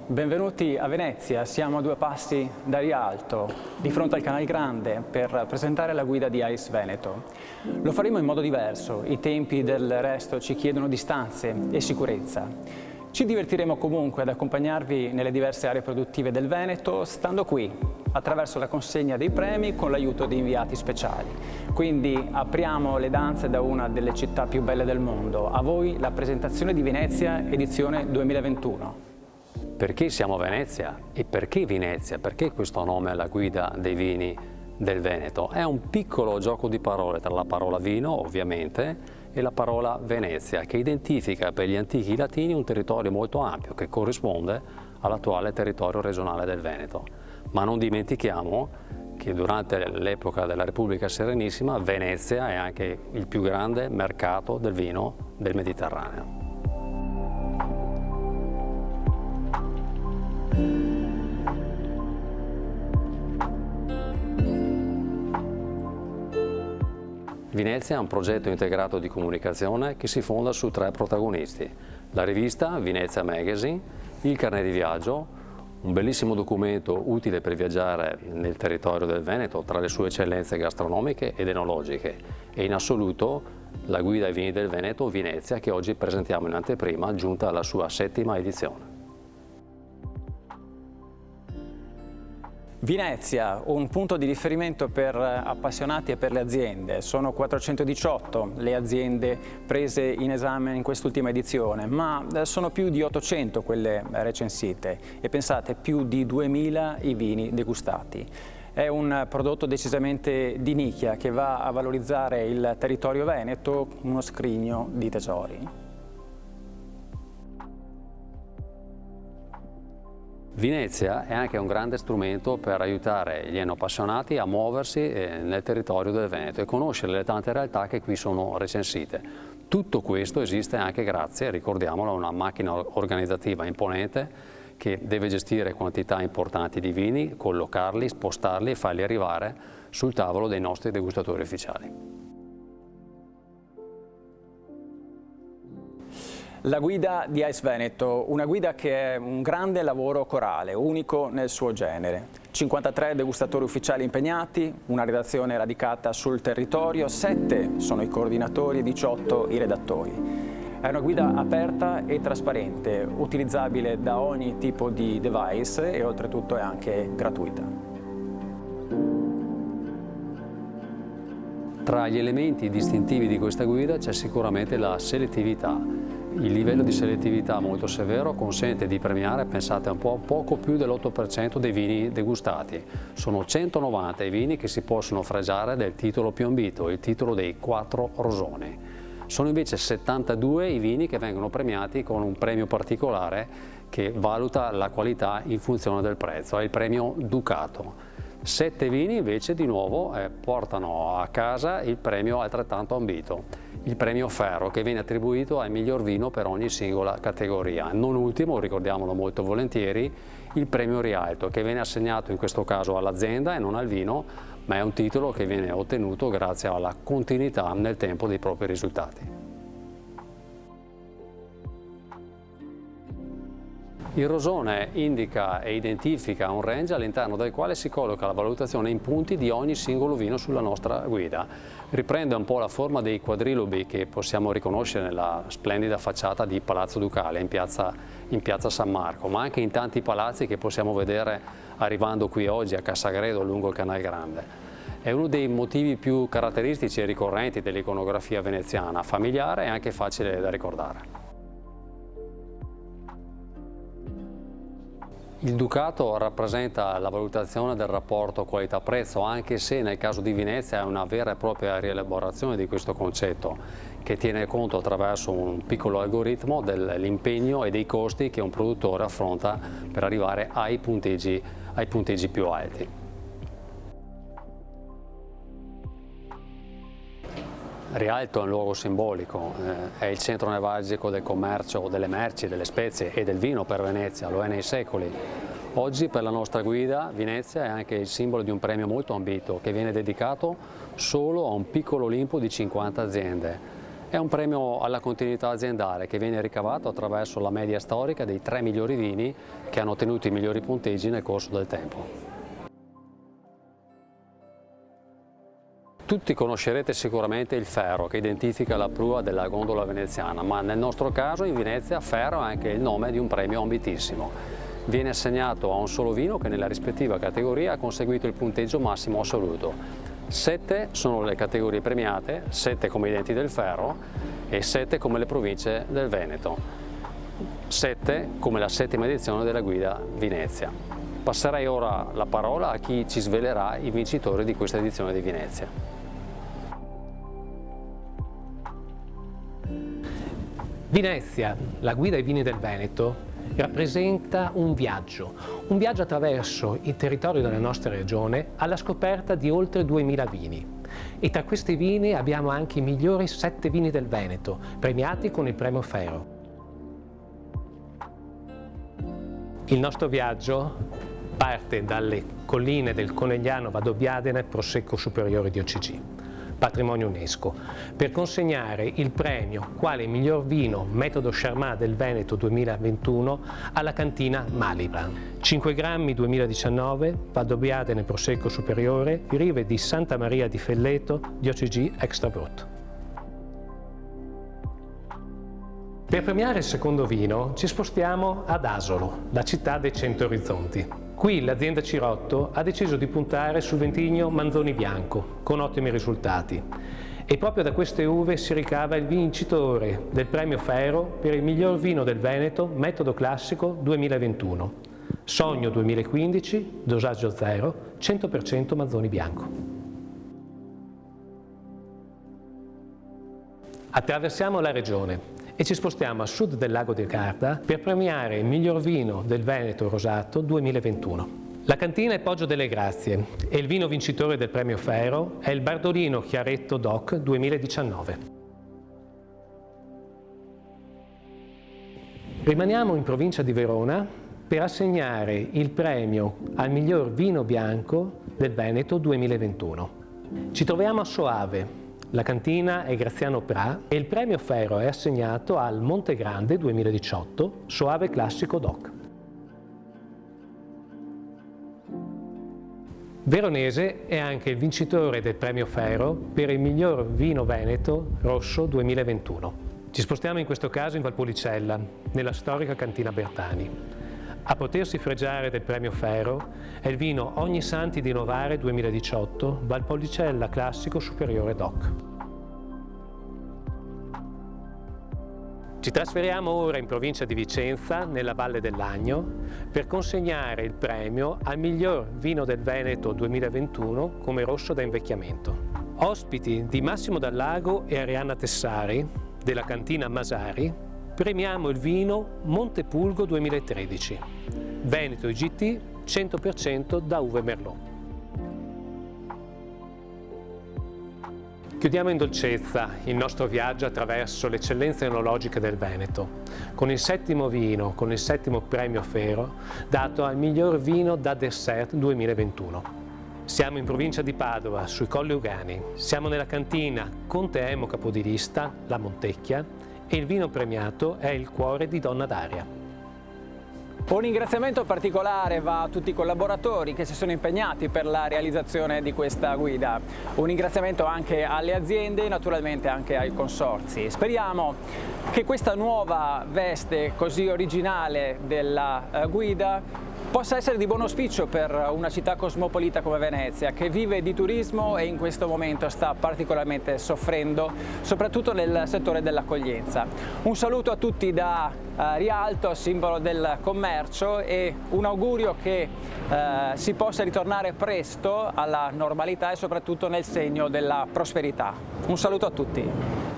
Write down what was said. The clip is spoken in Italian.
Benvenuti a Venezia, siamo a 2 passi da Rialto, di fronte al Canal Grande, per presentare la guida di AIS Veneto. Lo faremo in modo diverso, i tempi del resto ci chiedono distanze e sicurezza. Ci divertiremo comunque ad accompagnarvi nelle diverse aree produttive del Veneto, stando qui, attraverso la consegna dei premi con l'aiuto di inviati speciali. Quindi apriamo le danze da una delle città più belle del mondo. A voi la presentazione di Venezia edizione 2021. Perché siamo a Venezia e perché Venezia? Perché questo nome alla guida dei vini del Veneto? È un piccolo gioco di parole tra la parola vino, ovviamente, e la parola Venezia, che identifica per gli antichi latini un territorio molto ampio che corrisponde all'attuale territorio regionale del Veneto. Ma non dimentichiamo che durante l'epoca della Repubblica Serenissima Venezia è anche il più grande mercato del vino del Mediterraneo. Venezia è un progetto integrato di comunicazione che si fonda su 3 protagonisti: la rivista Venezia Magazine, il carnet di viaggio, un bellissimo documento utile per viaggiare nel territorio del Veneto tra le sue eccellenze gastronomiche ed enologiche, e in assoluto la guida ai vini del Veneto Venezia, che oggi presentiamo in anteprima, giunta alla sua 7ª edizione. Venezia, un punto di riferimento per appassionati e per le aziende. Sono 418 le aziende prese in esame in quest'ultima edizione, ma sono più di 800 quelle recensite e pensate più di 2000 i vini degustati. È un prodotto decisamente di nicchia che va a valorizzare il territorio veneto, uno scrigno di tesori. Venezia è anche un grande strumento per aiutare gli enoappassionati a muoversi nel territorio del Veneto e conoscere le tante realtà che qui sono recensite. Tutto questo esiste anche grazie, ricordiamolo, a una macchina organizzativa imponente che deve gestire quantità importanti di vini, collocarli, spostarli e farli arrivare sul tavolo dei nostri degustatori ufficiali. La guida di AIS Veneto, una guida che è un grande lavoro corale, unico nel suo genere. 53 degustatori ufficiali impegnati, una redazione radicata sul territorio, 7 sono i coordinatori e 18 i redattori. È una guida aperta e trasparente, utilizzabile da ogni tipo di device e oltretutto è anche gratuita. Tra gli elementi distintivi di questa guida c'è sicuramente la selettività. Il livello di selettività molto severo consente di premiare, pensate un po', poco più dell'8% dei vini degustati. Sono 190 i vini che si possono fregiare del titolo più ambito, il titolo dei 4 rosoni. Sono invece 72 i vini che vengono premiati con un premio particolare che valuta la qualità in funzione del prezzo, è il premio Ducato. 7 vini invece di nuovo portano a casa il premio altrettanto ambito, il premio Ferro, che viene attribuito al miglior vino per ogni singola categoria. Non ultimo, ricordiamolo molto volentieri, il premio Rialto, che viene assegnato in questo caso all'azienda e non al vino, ma è un titolo che viene ottenuto grazie alla continuità nel tempo dei propri risultati. Il rosone indica e identifica un range all'interno del quale si colloca la valutazione in punti di ogni singolo vino sulla nostra guida. Riprende un po' la forma dei quadrilobi che possiamo riconoscere nella splendida facciata di Palazzo Ducale in piazza San Marco, ma anche in tanti palazzi che possiamo vedere arrivando qui oggi a Cassagredo lungo il Canal Grande. È uno dei motivi più caratteristici e ricorrenti dell'iconografia veneziana, familiare e anche facile da ricordare. Il Ducato rappresenta la valutazione del rapporto qualità-prezzo, anche se nel caso di Venezia è una vera e propria rielaborazione di questo concetto, che tiene conto attraverso un piccolo algoritmo dell'impegno e dei costi che un produttore affronta per arrivare ai punteggi più alti. Rialto è un luogo simbolico, è il centro nevralgico del commercio delle merci, delle spezie e del vino per Venezia, lo è nei secoli. Oggi per la nostra guida Venezia è anche il simbolo di un premio molto ambito che viene dedicato solo a un piccolo Olimpo di 50 aziende. È un premio alla continuità aziendale che viene ricavato attraverso la media storica dei 3 migliori vini che hanno ottenuto i migliori punteggi nel corso del tempo. Tutti conoscerete sicuramente il ferro che identifica la prua della gondola veneziana, ma nel nostro caso in Venezia ferro è anche il nome di un premio ambitissimo. Viene assegnato a un solo vino che nella rispettiva categoria ha conseguito il punteggio massimo assoluto. 7 sono le categorie premiate, 7 come i denti del ferro e 7 come le province del Veneto. 7 come la 7ª edizione della guida Venezia. Passerei ora la parola a chi ci svelerà i vincitori di questa edizione di Venezia. Venezia, la guida ai vini del Veneto, rappresenta un viaggio attraverso il territorio della nostra regione alla scoperta di oltre 2000 vini. E tra questi vini abbiamo anche i migliori 7 vini del Veneto, premiati con il premio Ferro. Il nostro viaggio parte dalle colline del Conegliano Valdobbiadene Prosecco Superiore di OCG, patrimonio UNESCO, per consegnare il premio quale miglior vino metodo Charmat del Veneto 2021 alla cantina Malibran. 5 grammi 2019, Valdobbiadene Prosecco Superiore, rive di Santa Maria di Felleto di OCG Extra Brut. Per premiare il secondo vino ci spostiamo ad Asolo, la città dei 100 orizzonti. Qui l'azienda Cirotto ha deciso di puntare sul Ventigno Manzoni Bianco, con ottimi risultati. E proprio da queste uve si ricava il vincitore del premio Ferro per il miglior vino del Veneto, metodo classico 2021. Sogno 2015, dosaggio 0, 100% Manzoni Bianco. Attraversiamo la regione e ci spostiamo a sud del lago di Garda per premiare il miglior vino del Veneto Rosato 2021. La cantina è Poggio delle Grazie e il vino vincitore del premio Ferro è il Bardolino Chiaretto DOC 2019. Rimaniamo in provincia di Verona per assegnare il premio al miglior vino bianco del Veneto 2021. Ci troviamo a Soave. La cantina è Graziano Pra e il premio Ferro è assegnato al Montegrande 2018 Soave Classico DOC. Veronese è anche il vincitore del premio Ferro per il miglior vino veneto rosso 2021. Ci spostiamo in questo caso in Valpolicella, nella storica cantina Bertani. A potersi fregiare del premio Ferro è il vino Ogni Santi di Novare 2018 Valpolicella Classico Superiore DOC. Ci trasferiamo ora in provincia di Vicenza, nella Valle dell'Agno, per consegnare il premio al miglior vino del Veneto 2021 come rosso da invecchiamento. Ospiti di Massimo Dallago e Arianna Tessari, della cantina Masari, premiamo il vino Montepulgo 2013, Veneto IGT 100% da uve Merlot. Chiudiamo in dolcezza il nostro viaggio attraverso le eccellenze enologiche del Veneto, con il 7° vino, con il 7° premio Ferro, dato al miglior vino da dessert 2021. Siamo in provincia di Padova, sui Colli Ugani. Siamo nella cantina Conte Emo Capodilista, la Montecchia, e il vino premiato è il Cuore di Donna Daria. Un ringraziamento particolare va a tutti i collaboratori che si sono impegnati per la realizzazione di questa guida. Un ringraziamento anche alle aziende e naturalmente anche ai consorzi. Speriamo che questa nuova veste così originale della guida possa essere di buon auspicio per una città cosmopolita come Venezia, che vive di turismo e in questo momento sta particolarmente soffrendo, soprattutto nel settore dell'accoglienza. Un saluto a tutti da Rialto, simbolo del commercio, e un augurio che si possa ritornare presto alla normalità e soprattutto nel segno della prosperità. Un saluto a tutti.